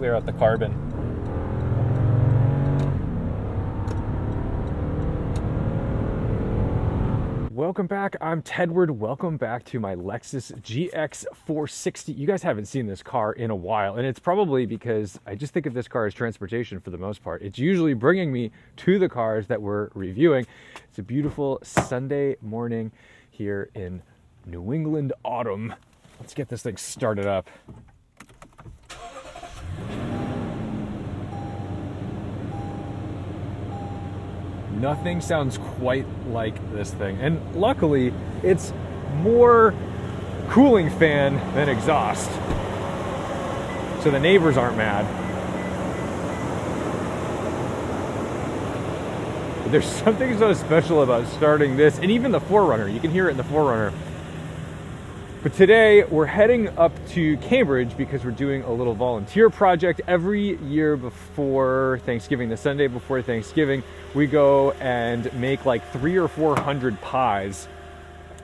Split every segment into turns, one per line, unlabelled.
clear out the carbon. Welcome back, I'm Tedward. Welcome back to my Lexus GX460. You guys haven't seen this car in a while, and it's probably because I just think of this car as transportation for the most part. It's usually bringing me to the cars that we're reviewing. It's a beautiful Sunday morning here in New England autumn. Let's get this thing started up. Nothing sounds quite like this thing. And luckily, it's more cooling fan than exhaust. So the neighbors aren't mad. But there's something so special about starting this, and even the 4Runner. You can hear it in the 4Runner. But today, we're heading up to Cambridge because we're doing a little volunteer project. Every year before Thanksgiving, the Sunday before Thanksgiving, we go and make like 300 or 400 pies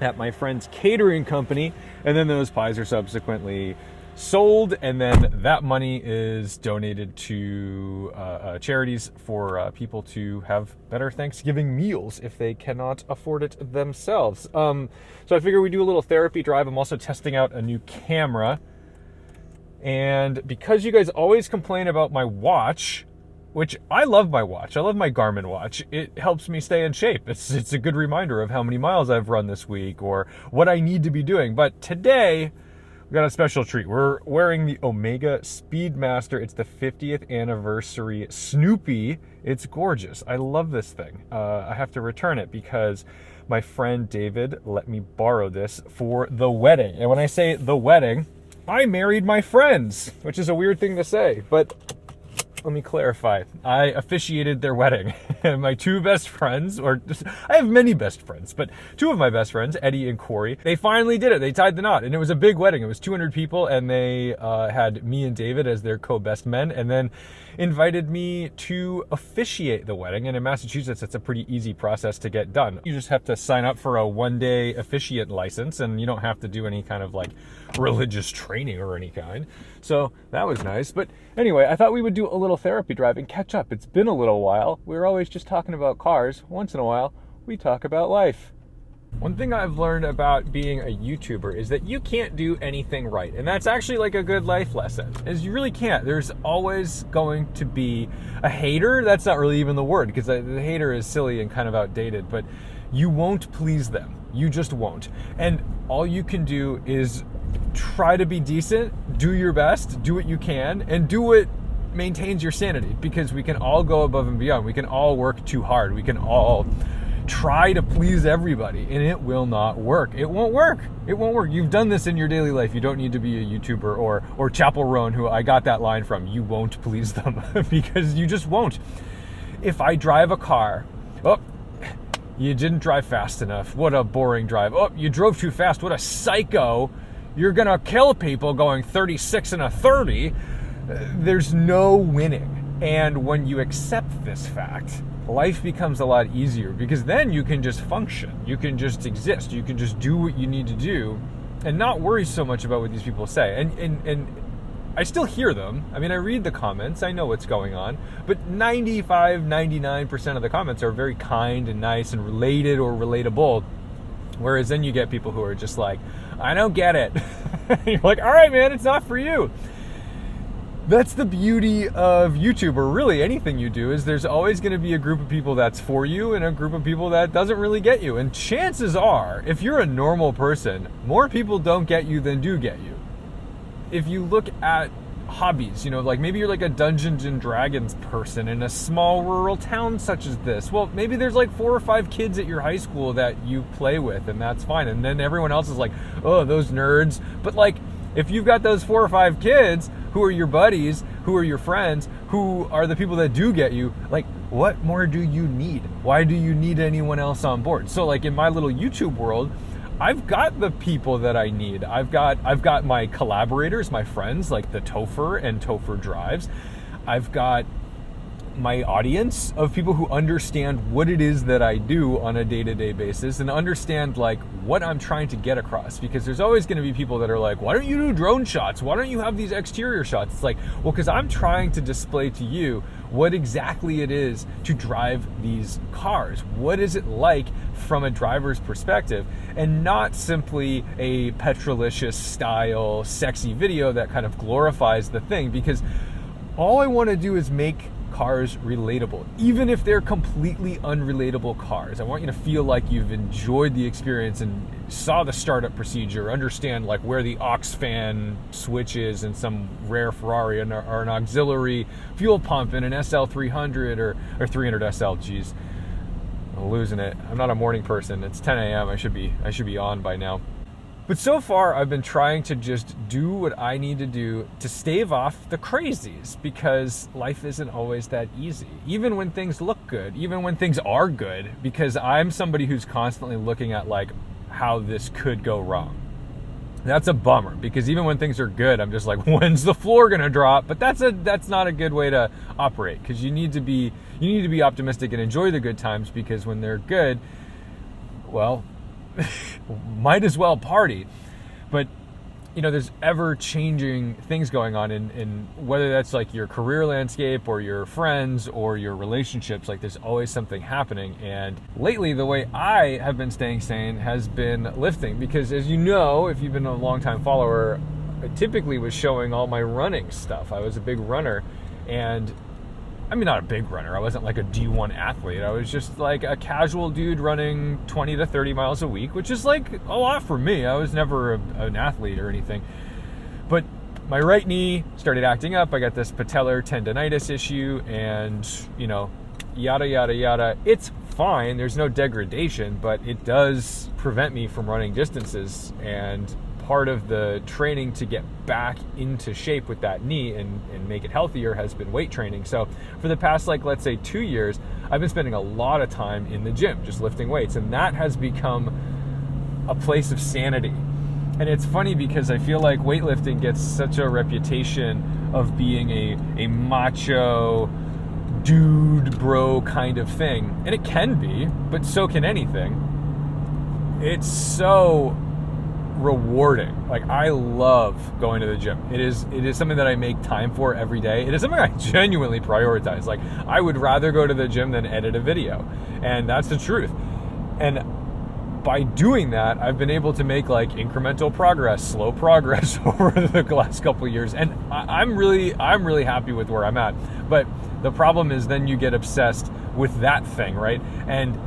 at my friend's catering company. And then those pies are subsequently sold, and then that money is donated to charities for people to have better Thanksgiving meals if they cannot afford it themselves. So I figure we do a little therapy drive. I'm also testing out a new camera, and because you guys always complain about my watch, which I love my watch. I love my Garmin watch. It helps me stay in shape. It's a good reminder of how many miles I've run this week or what I need to be doing. But today, we got a special treat. We're wearing the Omega Speedmaster. It's the 50th anniversary Snoopy. It's gorgeous. I love this thing. I have to return it because my friend David let me borrow this for the wedding. And when I say the wedding, I married my friends, which is a weird thing to say, but let me clarify. I officiated their wedding. My two best friends, I have many best friends, but two of my best friends, Eddie and Corey, they finally did it. They tied the knot, and it was a big wedding. It was 200 people, and they had me and David as their co-best men, and then invited me to officiate the wedding. And in Massachusetts, it's a pretty easy process to get done. You just have to sign up for a one-day officiant license, and you don't have to do any kind of like religious training or any kind. So that was nice. But anyway, I thought we would do a little therapy drive and catch up. It's been a little while. We're always just talking about cars. Once in a while, we talk about life. One thing I've learned about being a YouTuber is that you can't do anything right. And that's actually like a good life lesson, is you really can't. There's always going to be a hater. That's not really even the word, because the hater is silly and kind of outdated, but you won't please them. You just won't. And all you can do is try to be decent, do your best, do what you can, and do what maintains your sanity, because we can all go above and beyond. We can all work too hard. We can all try to please everybody, and it will not work. It won't work. It won't work. You've done this in your daily life. You don't need to be a YouTuber or Chapel Roan, who I got that line from. You won't please them because you just won't. If I drive a car, oh, you didn't drive fast enough. What a boring drive. Oh, you drove too fast. What a psycho. You're gonna kill people going 36 and a 30. There's no winning. And when you accept this fact, life becomes a lot easier, because then you can just function. You can just exist. You can just do what you need to do and not worry so much about what these people say. And I still hear them. I mean, I read the comments. I know what's going on. But 95, 99% of the comments are very kind and nice and related or relatable. Whereas then you get people who are just like, I don't get it. You're like, all right, man, it's not for you. That's the beauty of YouTube, or really anything you do, is there's always going to be a group of people that's for you and a group of people that doesn't really get you. And chances are, if you're a normal person, more people don't get you than do get you. If you look at hobbies, like maybe you're like a Dungeons and Dragons person in a small rural town such as this. Well, maybe there's like 4 or 5 kids at your high school that you play with, and that's fine. And then everyone else is like, oh, those nerds. But like, if you've got those 4 or 5 kids who are your buddies, who are your friends, who are the people that do get you, like, what more do you need? Why do you need anyone else on board? So like in my little YouTube world, I've got the people that I need. I've got my collaborators, my friends, like the Topher and Topher Drives. I've got my audience of people who understand what it is that I do on a day-to-day basis and understand like what I'm trying to get across. Because there's always going to be people that are like, why don't you do drone shots? Why don't you have these exterior shots? It's like, well, because I'm trying to display to you what exactly it is to drive these cars. What is it like from a driver's perspective, and not simply a Petrolicious style sexy video that kind of glorifies the thing. Because all I want to do is make cars relatable, even if they're completely unrelatable cars. I want you to feel like you've enjoyed the experience and saw the startup procedure, understand like where the aux fan switch is in some rare Ferrari, or an auxiliary fuel pump in an SL300 or 300 SL. Geez, I'm losing it. I'm not a morning person. It's 10 a.m. I should be on by now. But so far, I've been trying to just do what I need to do to stave off the crazies, because life isn't always that easy. Even when things look good, even when things are good, because I'm somebody who's constantly looking at like how this could go wrong. That's a bummer, because even when things are good, I'm just like, when's the floor gonna drop? But that's not a good way to operate, because you need to be optimistic and enjoy the good times, because when they're good, well, might as well party. But you know, there's ever-changing things going on in whether that's like your career landscape or your friends or your relationships. Like, there's always something happening. And lately, the way I have been staying sane has been lifting, because as you know, if you've been a long-time follower, I typically was showing all my running stuff. I was a big runner, and I mean, not a big runner. I wasn't like a D1 athlete. I was just like a casual dude running 20 to 30 miles a week, which is like a lot for me. I was never an athlete or anything. But my right knee started acting up. I got this patellar tendonitis issue, and, you know, yada, yada, yada. It's fine. There's no degradation, but it does prevent me from running distances. And part of the training to get back into shape with that knee and make it healthier has been weight training. So for the past, like, let's say 2 years, I've been spending a lot of time in the gym just lifting weights, and that has become a place of sanity. And it's funny because I feel like weightlifting gets such a reputation of being a macho dude bro kind of thing, and it can be, but so can anything. It's so rewarding. Like, I love going to the gym. It is something that I make time for every day. It is something I genuinely prioritize. Like, I would rather go to the gym than edit a video, and that's the truth. And by doing that, I've been able to make like incremental progress, slow progress over the last couple of years, and I'm really happy with where I'm at. But the problem is then you get obsessed with that thing, right? And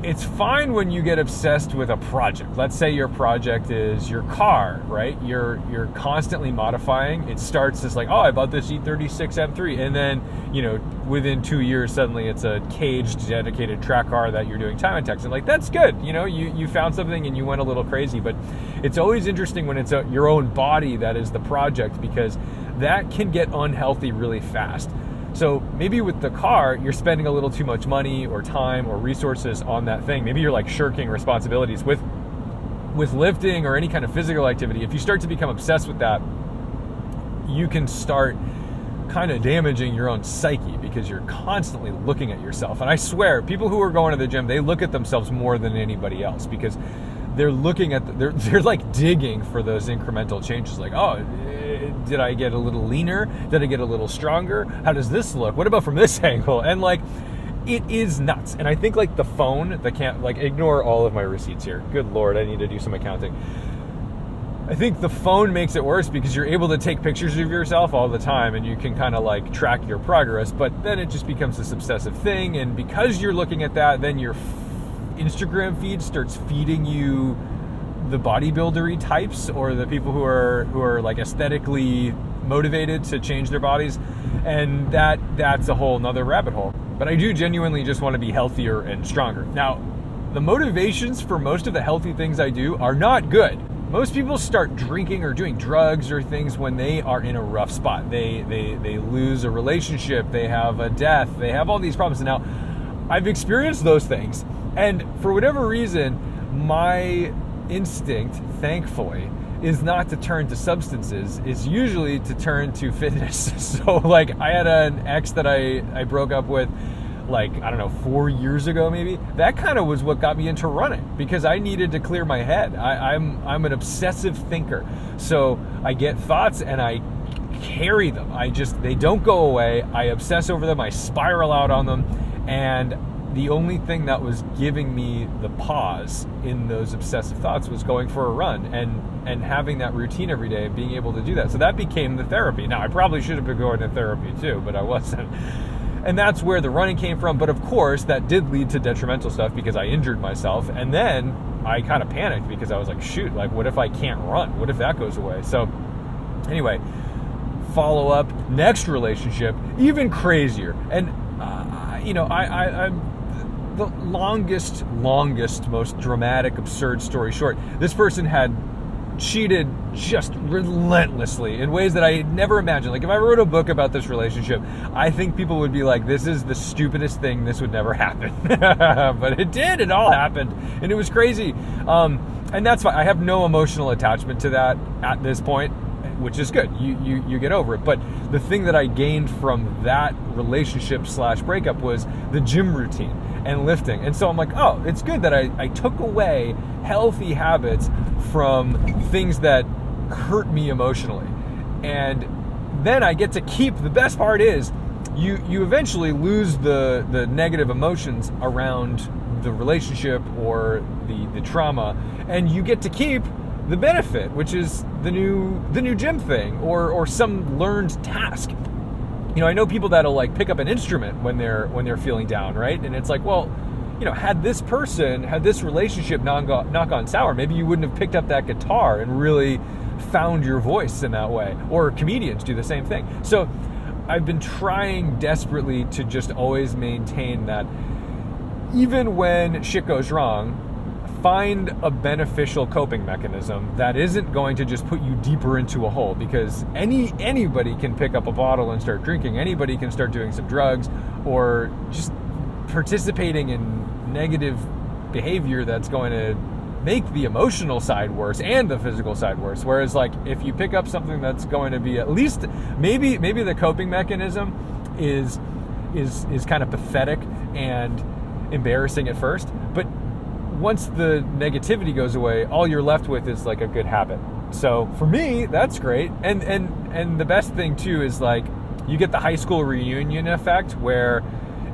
it's fine when you get obsessed with a project. Let's say your project is your car, right? You're constantly modifying. It starts as like, oh, I bought this E92 M3, and then, you know, within 2 years, suddenly it's a caged, dedicated track car that you're doing time attacks. And like, that's good. You know, you found something and you went a little crazy. But it's always interesting when it's your own body that is the project, because that can get unhealthy really fast. So maybe with the car, you're spending a little too much money or time or resources on that thing. Maybe you're like shirking responsibilities with lifting or any kind of physical activity. If you start to become obsessed with that, you can start kind of damaging your own psyche, because you're constantly looking at yourself. And I swear, people who are going to the gym, they look at themselves more than anybody else, because they're looking at they're like digging for those incremental changes. Like, oh, did I get a little leaner? Did I get a little stronger? How does this look? What about from this angle? And like, it is nuts. And I think like the phone, ignore all of my receipts here. Good Lord, I need to do some accounting. I think the phone makes it worse, because you're able to take pictures of yourself all the time and you can kind of like track your progress, but then it just becomes this obsessive thing. And because you're looking at that, then your Instagram feed starts feeding you the bodybuilder-y types, or the people who are like aesthetically motivated to change their bodies, and that's a whole nother rabbit hole. But I do genuinely just want to be healthier and stronger. Now, the motivations for most of the healthy things I do are not good. Most people start drinking or doing drugs or things when they are in a rough spot. They lose a relationship, they have a death, they have all these problems. And now, I've experienced those things, and for whatever reason, my instinct, thankfully, is not to turn to substances, is usually to turn to fitness. So like I had an ex that I broke up with like, I don't know, 4 years ago maybe. That kind of was what got me into running, because I needed to clear my head. I'm an obsessive thinker. So I get thoughts and I carry them. They don't go away. I obsess over them. I spiral out on them. And the only thing that was giving me the pause in those obsessive thoughts was going for a run and having that routine every day and being able to do that. So that became the therapy. Now, I probably should have been going to therapy too, but I wasn't. And that's where the running came from. But of course, that did lead to detrimental stuff because I injured myself. And then I kind of panicked because I was like, shoot, like what if I can't run? What if that goes away? So anyway, follow up, next relationship, even crazier. And, I'm the longest, most dramatic, absurd story short. This person had cheated just relentlessly in ways that I had never imagined. Like if I wrote a book about this relationship, I think people would be like, this is the stupidest thing, this would never happen. But it did, it all happened. And it was crazy. And that's fine. I have no emotional attachment to that at this point, which is good. You get over it. But the thing that I gained from that relationship / breakup was the gym routine and lifting. And so I'm like, oh, it's good that I took away healthy habits from things that hurt me emotionally. And then I get to keep, the best part is you eventually lose the negative emotions around the relationship or the trauma, and you get to keep the benefit, which is the new gym thing or some learned task. I know people that'll like pick up an instrument when they're feeling down, right? And it's like, well, had this relationship not gone sour, maybe you wouldn't have picked up that guitar and really found your voice in that way. Or comedians do the same thing. So I've been trying desperately to just always maintain that even when shit goes wrong, find a beneficial coping mechanism that isn't going to just put you deeper into a hole, because anybody can pick up a bottle and start drinking. Anybody can start doing some drugs or just participating in negative behavior that's going to make the emotional side worse and the physical side worse. Whereas like if you pick up something that's going to be at least maybe the coping mechanism is kind of pathetic and embarrassing at first, but once the negativity goes away, all you're left with is like a good habit. So for me, that's great. And the best thing too is like you get the high school reunion effect, where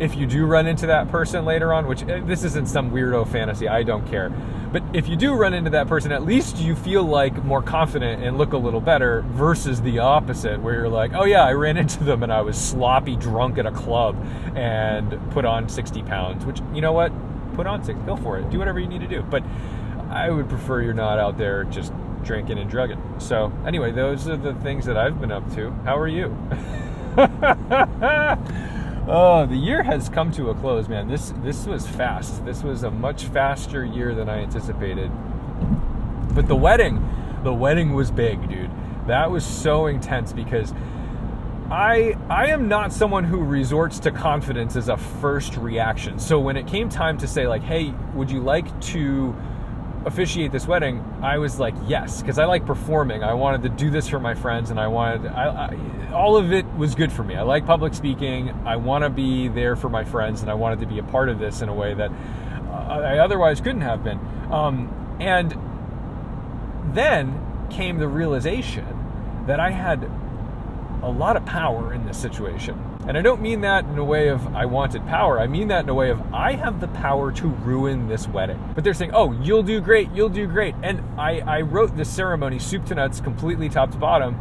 if you do run into that person later on, which this isn't some weirdo fantasy, I don't care. But if you do run into that person, at least you feel like more confident and look a little better versus the opposite, where you're like, oh yeah, I ran into them and I was sloppy drunk at a club and put on 60 pounds, which, you know what? Put on 6, go for it. Do whatever you need to do. But I would prefer you're not out there just drinking and drugging. So anyway, those are the things that I've been up to. How are you? Oh, the year has come to a close, man. This was fast. This was a much faster year than I anticipated. But the wedding was big, dude. That was so intense because I am not someone who resorts to confidence as a first reaction. So when it came time to say like, hey, would you like to officiate this wedding? I was like, yes, because I like performing. I wanted to do this for my friends, and I all of it was good for me. I like public speaking. I want to be there for my friends, and I wanted to be a part of this in a way that I otherwise couldn't have been. And then came the realization that I had a lot of power in this situation. And I don't mean that in a way of I wanted power. I mean that in a way of I have the power to ruin this wedding. But they're saying, oh, you'll do great, you'll do great. And I wrote this ceremony soup to nuts, completely top to bottom.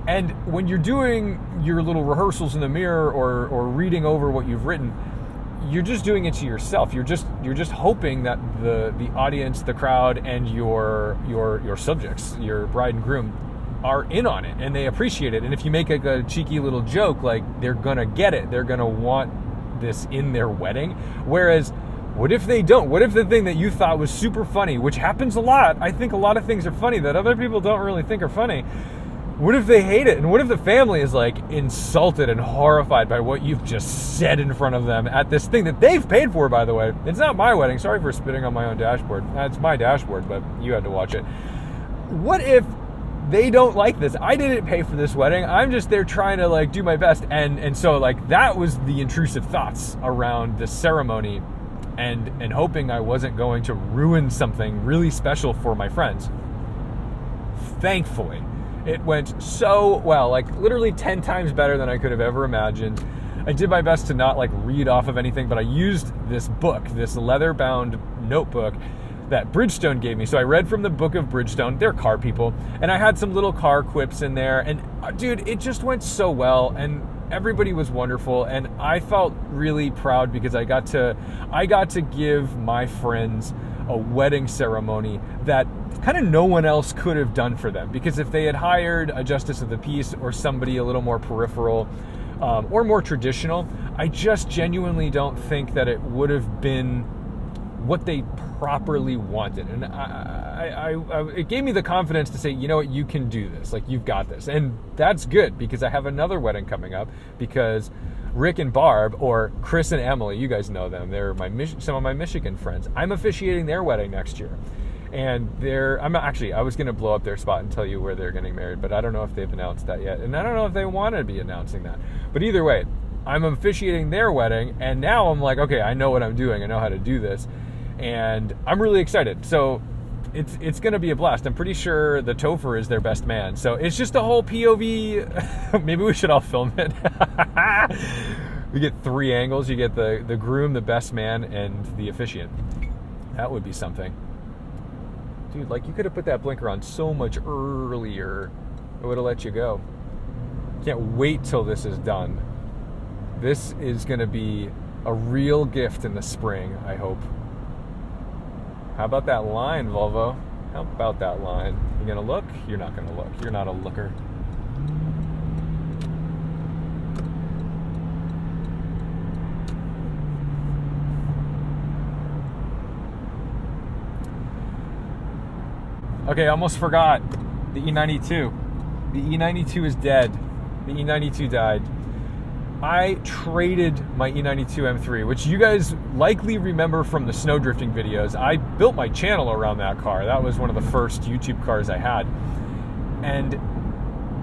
And when you're doing your little rehearsals in the mirror or reading over what you've written, you're just doing it to yourself. You're just hoping that the audience, the crowd, and your subjects, your bride and groom, are in on it and they appreciate it. And if you make a cheeky little joke, like, they're gonna get it. They're gonna want this in their wedding. Whereas, what if they don't? What if the thing that you thought was super funny, which happens a lot, I think a lot of things are funny that other people don't really think are funny. What if they hate it? And what if the family is like insulted and horrified by what you've just said in front of them at this thing that they've paid for, by the way? It's not my wedding. Sorry for spitting on my own dashboard. It's my dashboard, but you had to watch it. what if they don't like this? I didn't pay for this wedding. I'm just there trying to like do my best. And so like that was the intrusive thoughts around the ceremony and hoping I wasn't going to ruin something really special for my friends. Thankfully, it went so well, like literally 10 times better than I could have ever imagined. I did my best to not like read off of anything, but I used this book, this leather-bound notebook that Bridgestone gave me. So I read from the book of Bridgestone, they're car people, and I had some little car quips in there, and dude, it just went so well, and everybody was wonderful, and I felt really proud because I got to give my friends a wedding ceremony that kind of no one else could have done for them, because if they had hired a justice of the peace or somebody a little more peripheral or more traditional, I just genuinely don't think that it would have been what they properly wanted. And it gave me the confidence to say, you know what, you can do this. Like, you've got this. And that's good, because I have another wedding coming up, because Rick and Barb, or Chris and Emily, you guys know them. They're some of my Michigan friends. I'm officiating their wedding next year. And I was going to blow up their spot and tell you where they're getting married, but I don't know if they've announced that yet. And I don't know if they want to be announcing that. But either way, I'm officiating their wedding, and now I'm like, okay, I know what I'm doing. I know how to do this. And I'm really excited. So it's going to be a blast. I'm pretty sure the Topher is their best man. So it's just a whole POV. Maybe we should all film it. We get 3 angles. You get the groom, the best man, and the officiant. That would be something. Dude, like, you could have put that blinker on so much earlier. It would have let you go. Can't wait till this is done. This is going to be a real gift in the spring, I hope. How about that line, Volvo? How about that line? You gonna look? You're not gonna look. You're not a looker. Okay, almost forgot. The E92. The E92 is dead. The E92 died. I traded my E92 M3, which you guys likely remember from the snow drifting videos. I built my channel around that car. That was one of the first YouTube cars I had. And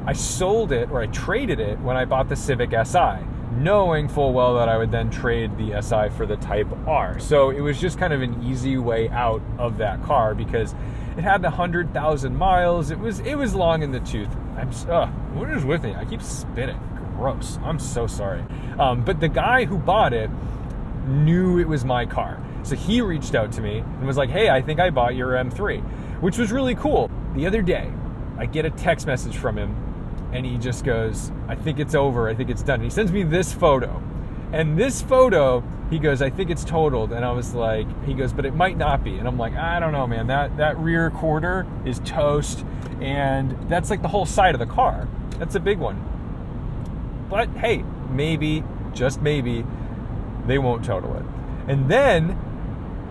I sold it, or I traded it, when I bought the Civic Si, knowing full well that I would then trade the Si for the Type R. So it was just kind of an easy way out of that car, because it had 100,000 miles. It was long in the tooth. What is with me? I keep spitting. Gross. I'm so sorry. But the guy who bought it knew it was my car. So he reached out to me and was like, hey, I think I bought your M3, which was really cool. The other day, I get a text message from him, and he just goes, I think it's over. I think it's done. And he sends me this photo. And this photo, he goes, I think it's totaled. And I was like, he goes, but it might not be. And I'm like, I don't know, man. That rear quarter is toast. And that's like the whole side of the car. That's a big one. But hey, maybe, just maybe, they won't total it. And then,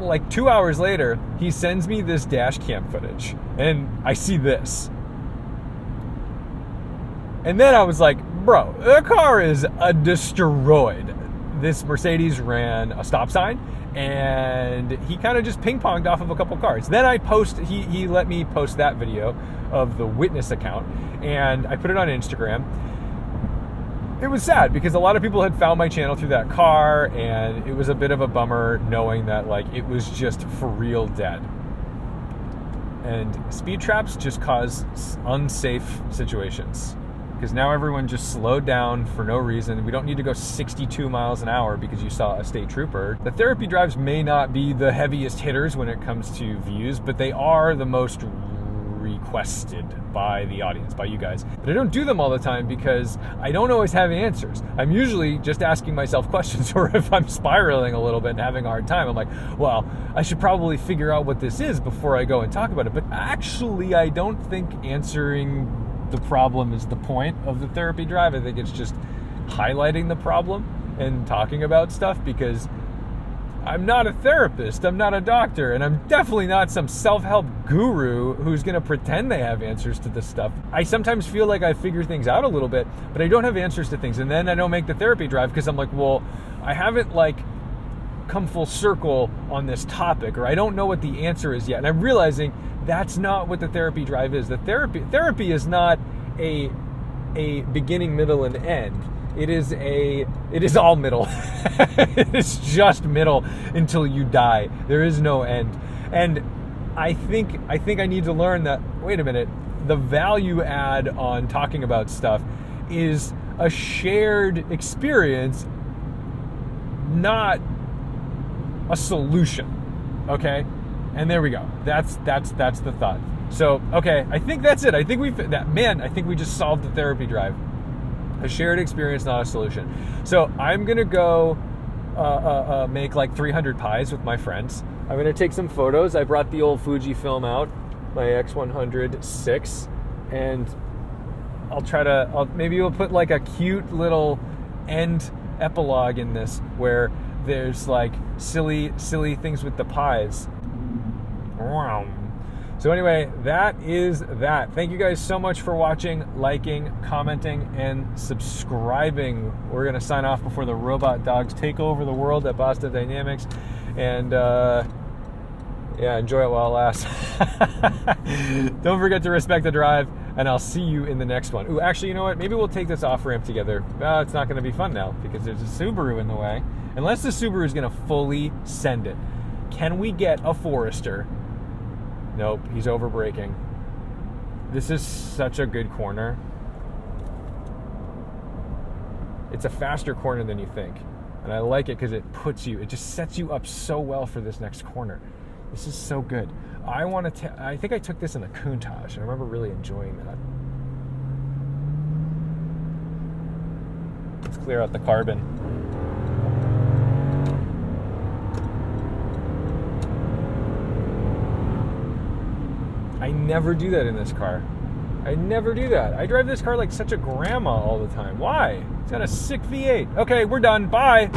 like 2 hours later, he sends me this dash cam footage, and I see this. And then I was like, bro, the car is destroyed. This Mercedes ran a stop sign, and he kind of just ping-ponged off of a couple cars. Then he let me post that video of the witness account, and I put it on Instagram. It was sad because a lot of people had found my channel through that car, and it was a bit of a bummer knowing that like it was just for real dead. And speed traps just cause unsafe situations, because now everyone just slowed down for no reason. We don't need to go 62 miles an hour because you saw a state trooper. The therapy drives may not be the heaviest hitters when it comes to views, but they are the most requested by the audience, by you guys. But I don't do them all the time because I don't always have answers. I'm usually just asking myself questions, or if I'm spiraling a little bit and having a hard time, I'm like, well, I should probably figure out what this is before I go and talk about it. But actually, I don't think answering the problem is the point of the therapy drive. I think it's just highlighting the problem and talking about stuff, because I'm not a therapist, I'm not a doctor, and I'm definitely not some self-help guru who's going to pretend they have answers to this stuff. I sometimes feel like I figure things out a little bit, but I don't have answers to things. And then I don't make the therapy drive because I'm like, well, I haven't like come full circle on this topic, or I don't know what the answer is yet. And I'm realizing That's not what the therapy drive is. The therapy is not a beginning, middle, and end. It is all middle. It is just middle until you die. There is no end. And I think I need to learn that, wait a minute, the value add on talking about stuff is a shared experience, not a solution. Okay? And there we go. That's the thought. So, okay, I think that's it. I think we just solved the therapy drive. A shared experience, not a solution. So I'm going to go make like 300 pies with my friends. I'm going to take some photos. I brought the old Fujifilm out, my X100 6, and maybe we'll put like a cute little end epilogue in this where there's like silly things with the pies. So anyway, that is that. Thank you guys so much for watching, liking, commenting, and subscribing. We're going to sign off before the robot dogs take over the world at Boston Dynamics. And enjoy it while it lasts. Don't forget to respect the drive, and I'll see you in the next one. Ooh, actually, you know what? Maybe we'll take this off-ramp together. It's not going to be fun now because there's a Subaru in the way. Unless the Subaru is going to fully send it. Can we get a Forester? Nope, he's over braking. This is such a good corner. It's a faster corner than you think. And I like it because it just sets you up so well for this next corner. This is so good. I think I took this in the Countach, and I remember really enjoying that. Let's clear out the carbon. I never do that in this car. I never do that. I drive this car like such a grandma all the time. Why? It's got a sick V8. Okay, we're done. Bye.